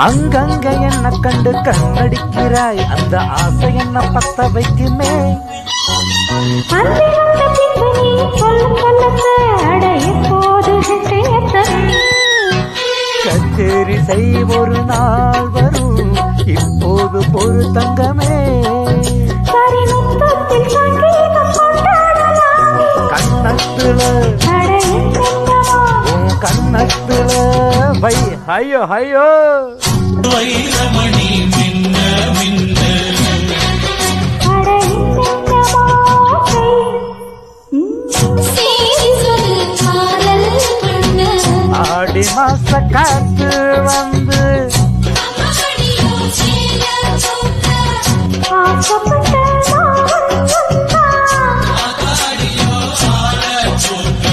அங்கங்க என்ன கண்டு கண்ணடிக்கிறாய், அந்த ஆசை என்ன பத்த வைக்குமே. கச்சேரி செய் ஒரு நாள் வரும், இப்போது பொறு தங்கமே. கண்ணத்துல கண்ணத்துல வை ஐயோ ஐயோ வைரமணி மின்ன மின்ன ஆடி மாச காத்து வந்து